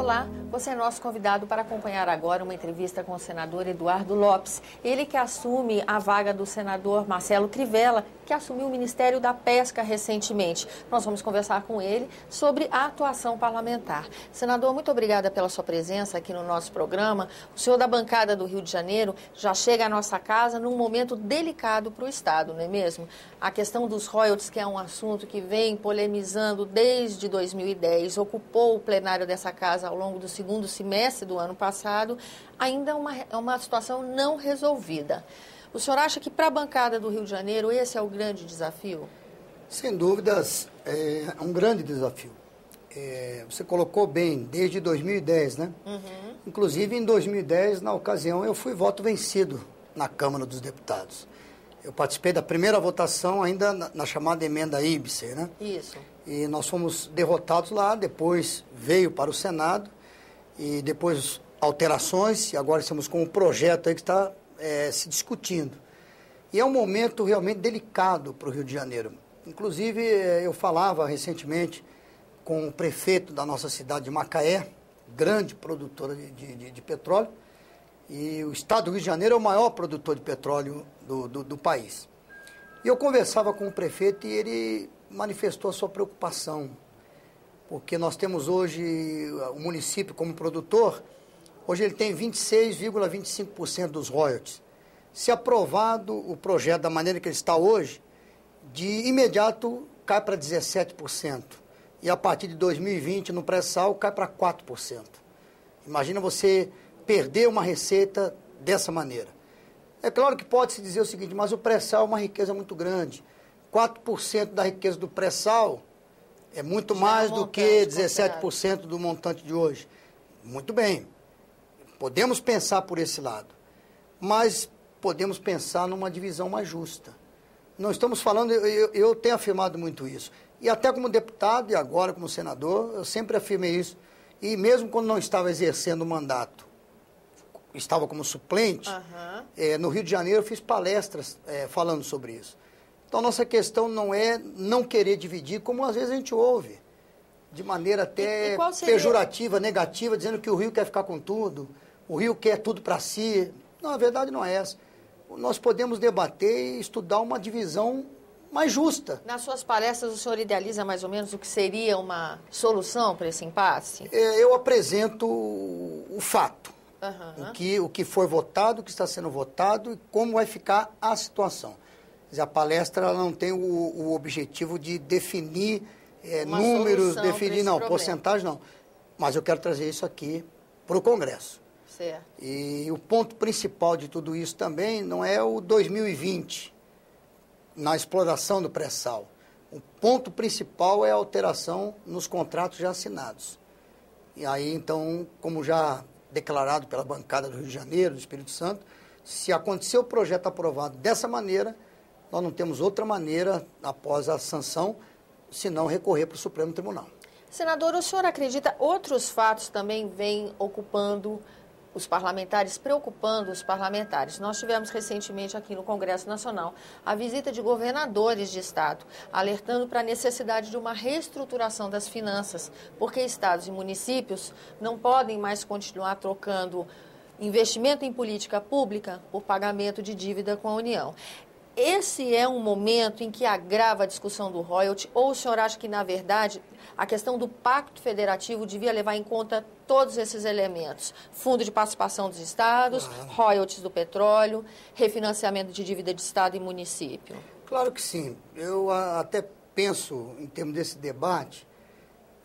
Olá, você é nosso convidado para acompanhar agora uma entrevista com o senador Eduardo Lopes. Ele que assume a vaga do senador Marcelo Crivella, que assumiu o Ministério da Pesca recentemente. Nós vamos conversar com ele sobre a atuação parlamentar. Senador, muito obrigada pela sua presença aqui no nosso programa. O senhor da bancada do Rio de Janeiro já chega à nossa casa num momento delicado para o Estado, não é mesmo? A questão dos royalties, que é um assunto que vem polemizando desde 2010, ocupou o plenário dessa casa ao longo do segundo semestre do ano passado, ainda é uma situação não resolvida. O senhor acha que para a bancada do Rio de Janeiro esse é o grande desafio? Sem dúvidas, é um grande desafio. Você colocou bem, desde 2010, né? Uhum. Inclusive, em 2010, na ocasião, eu fui voto vencido na Câmara dos Deputados. Eu participei da primeira votação ainda na chamada emenda IBSER, né? Isso. E nós fomos derrotados lá, depois veio para o Senado, e depois alterações, e agora estamos com um projeto aí que está se discutindo. E é um momento realmente delicado para o Rio de Janeiro. Inclusive, eu falava recentemente com o prefeito da nossa cidade de Macaé, grande produtora de petróleo, e o estado do Rio de Janeiro é o maior produtor de petróleo do país. E eu conversava com o prefeito e ele manifestou a sua preocupação, porque nós temos hoje o município como produtor, hoje ele tem 26,25% dos royalties. Se aprovado o projeto da maneira que ele está hoje, de imediato cai para 17%. E a partir de 2020, no pré-sal, cai para 4%. Imagina você perder uma receita dessa maneira. É claro que pode-se dizer o seguinte, mas o pré-sal é uma riqueza muito grande. 4% da riqueza do pré-sal é muito mais do que 17% do montante de hoje. Muito bem, podemos pensar por esse lado, mas podemos pensar numa divisão mais justa. Não estamos falando, eu tenho afirmado muito isso, e até como deputado e agora como senador, eu sempre afirmei isso, e mesmo quando não estava exercendo o mandato, estava como suplente, no Rio de Janeiro eu fiz palestras falando sobre isso. Então, nossa questão não é não querer dividir, como às vezes a gente ouve, de maneira até pejorativa, negativa, dizendo que o Rio quer ficar com tudo, o Rio quer tudo para si. Não, a verdade não é essa. Nós podemos debater e estudar uma divisão mais justa. Nas suas palestras, o senhor idealiza mais ou menos o que seria uma solução para esse impasse? Eu apresento o fato, o que foi votado, o que está sendo votado e como vai ficar a situação. A palestra ela não tem o objetivo de definir números, definir, não, porcentagem não. Mas eu quero trazer isso aqui para o Congresso. Certo. E o ponto principal de tudo isso também não é o 2020, na exploração do pré-sal. O ponto principal é a alteração nos contratos já assinados. E aí, então, como já declarado pela bancada do Rio de Janeiro, do Espírito Santo, se acontecer o projeto aprovado dessa maneira, nós não temos outra maneira, após a sanção, senão recorrer para o Supremo Tribunal. Senador, o senhor acredita outros fatos também vêm ocupando os parlamentares, preocupando os parlamentares? Nós tivemos recentemente aqui no Congresso Nacional a visita de governadores de estado, alertando para a necessidade de uma reestruturação das finanças, porque estados e municípios não podem mais continuar trocando investimento em política pública por pagamento de dívida com a União. Esse é um momento em que agrava a discussão do royalty, ou o senhor acha que, na verdade, a questão do pacto federativo devia levar em conta todos esses elementos? Fundo de participação dos estados, royalties do petróleo, refinanciamento de dívida de estado e município. Claro que sim. Eu até penso, em termos desse debate,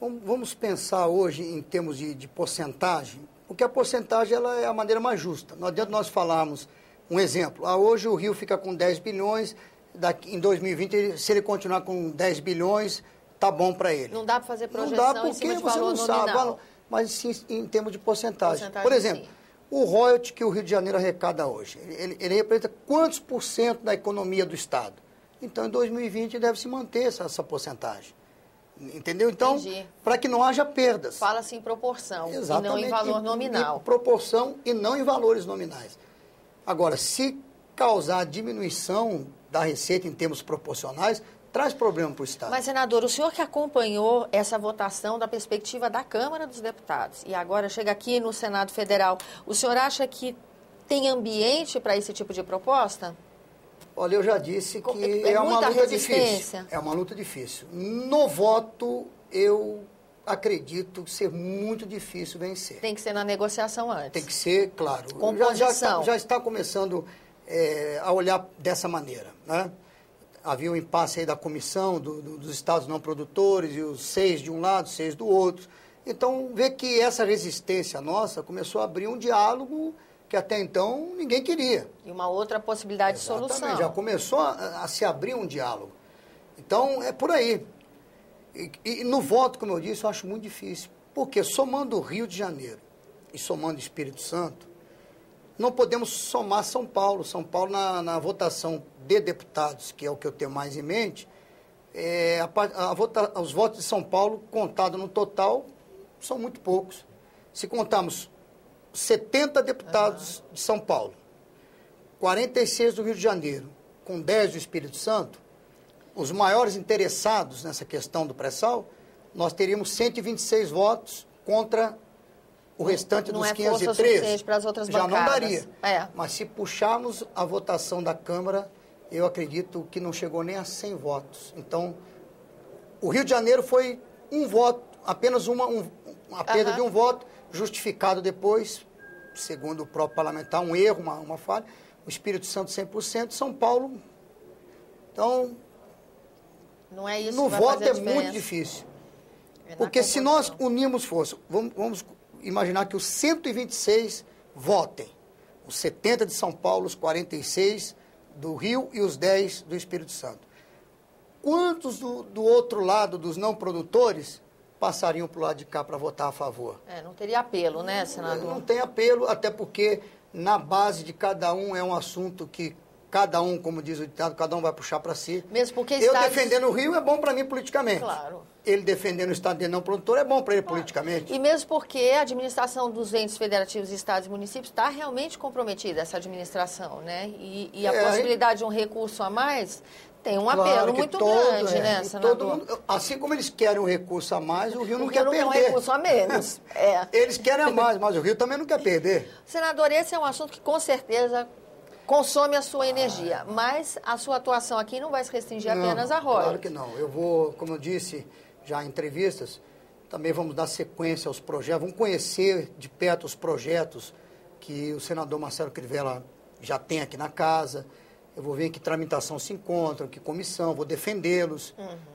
vamos pensar hoje em termos de porcentagem, porque a porcentagem ela é a maneira mais justa. Não adianta nós falarmos. Um exemplo, hoje o Rio fica com 10 bilhões, em 2020, se ele continuar com 10 bilhões, tá bom para ele. Não dá para fazer projeção em cima de valor nominal. Mas sim em termos de porcentagem. Por exemplo, o royalty que o Rio de Janeiro arrecada hoje, ele representa quantos por cento da economia do Estado? Então, em 2020, deve se manter essa porcentagem. Entendeu? Então, para que não haja perdas. Fala-se em proporção, exatamente, e não em valor nominal. Em proporção e não em valores nominais. Agora, se causar diminuição da receita em termos proporcionais, traz problema para o Estado. Mas, senador, o senhor que acompanhou essa votação da perspectiva da Câmara dos Deputados e agora chega aqui no Senado Federal, o senhor acha que tem ambiente para esse tipo de proposta? Olha, eu já disse que é uma luta difícil. É uma luta difícil. No voto, eu acredito ser muito difícil vencer. Tem que ser na negociação antes. Tem que ser, claro. Composição. Já está começando a olhar dessa maneira, né? Havia um impasse aí da comissão, dos estados não produtores, e os 6 de um lado, 6 do outro. Então, vê que essa resistência nossa começou a abrir um diálogo que até então ninguém queria. E uma outra possibilidade de solução. Já começou a se abrir um diálogo. Então, é por aí. E no voto, como eu disse, eu acho muito difícil. Porque somando o Rio de Janeiro e somando Espírito Santo, não podemos somar São Paulo. São Paulo, na votação de deputados, que é o que eu tenho mais em mente, os votos de São Paulo, contados no total, são muito poucos. Se contarmos 70 deputados de São Paulo, 46 do Rio de Janeiro, com 10 do Espírito Santo, os maiores interessados nessa questão do pré-sal, nós teríamos 126 votos contra o restante dos 513. Para as outras já bancadas. não daria. Mas se puxarmos a votação da Câmara, eu acredito que não chegou nem a 100 votos. Então, o Rio de Janeiro foi um voto, apenas uma perda de um voto, justificado depois, segundo o próprio parlamentar, um erro, uma falha. O Espírito Santo 100%, São Paulo. Então, não é isso no que vai voto fazer a é diferença. Muito difícil. Porque se nós unirmos força, vamos imaginar que os 126 votem, os 70 de São Paulo, os 46 do Rio e os 10 do Espírito Santo. Quantos do outro lado, dos não produtores, passariam para o lado de cá para votar a favor? Não teria apelo, né, senador? Não tem apelo, até porque na base de cada um é um assunto que cada um, como diz o ditado, cada um vai puxar para si. Mesmo porque eu defendendo o Rio é bom para mim politicamente. Claro. Ele defendendo o estado de não produtor é bom para ele politicamente. E mesmo porque a administração dos entes federativos, estados e municípios está realmente comprometida, essa administração, né? E a possibilidade de um recurso a mais tem um apelo muito grande, né, senador? Assim como eles querem um recurso a mais, o Rio não quer perder. O Rio não quer um recurso a menos. Eles querem a mais, mas o Rio também não quer perder. Senador, esse é um assunto que com certeza consome a sua energia, mas a sua atuação aqui não vai se restringir apenas a royalties. Claro que não. Eu vou, como eu disse já em entrevistas, também vamos dar sequência aos projetos, vamos conhecer de perto os projetos que o senador Marcelo Crivella já tem aqui na casa. Eu vou ver em que tramitação se encontram, que comissão, vou defendê-los.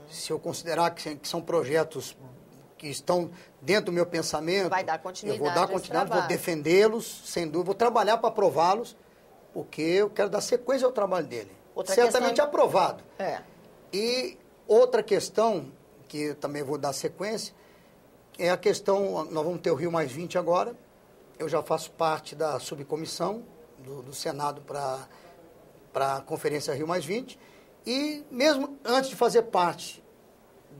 Se eu considerar que são projetos que estão dentro do meu pensamento, vai dar continuidade, eu vou dar continuidade, vou defendê-los, sem dúvida, vou trabalhar para aprová-los, porque eu quero dar sequência ao trabalho dele. Certamente aprovado. E outra questão, que eu também vou dar sequência, é a questão, nós vamos ter o Rio Mais 20 agora, eu já faço parte da subcomissão do Senado para a Conferência Rio Mais 20, e mesmo antes de fazer parte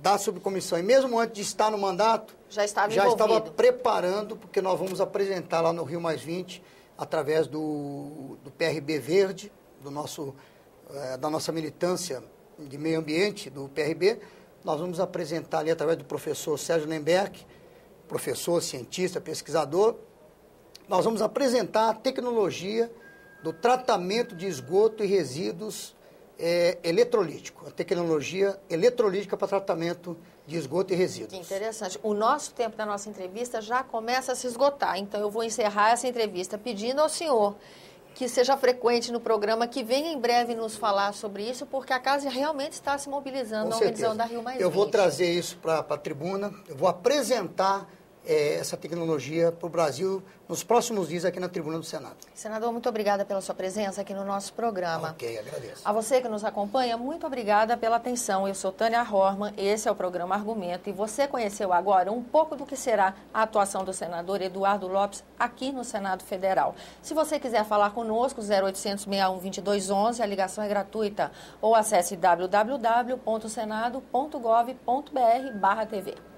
da subcomissão, e mesmo antes de estar no mandato, já estava preparando, porque nós vamos apresentar lá no Rio Mais 20, através do PRB Verde, da nossa militância de meio ambiente, do PRB, nós vamos apresentar ali através do professor Sérgio Lemberg, professor, cientista, pesquisador, nós vamos apresentar a tecnologia do tratamento de esgoto e resíduos eletrolítico, a tecnologia eletrolítica para tratamento de esgoto e resíduos. Que interessante. O nosso tempo da nossa entrevista já começa a se esgotar, então eu vou encerrar essa entrevista pedindo ao senhor que seja frequente no programa, que venha em breve nos falar sobre isso, porque a casa realmente está se mobilizando na organização da Rio Mais 20. Eu vou trazer isso para a tribuna, eu vou apresentar essa tecnologia para o Brasil nos próximos dias aqui na tribuna do Senado. Senador, muito obrigada pela sua presença aqui no nosso programa. Ok, agradeço. A você que nos acompanha, muito obrigada pela atenção. Eu sou Tânia Horman, esse é o programa Argumento, e você conheceu agora um pouco do que será a atuação do senador Eduardo Lopes aqui no Senado Federal. Se você quiser falar conosco, 0800 61 2211, a ligação é gratuita, ou acesse www.senado.gov.br/TV.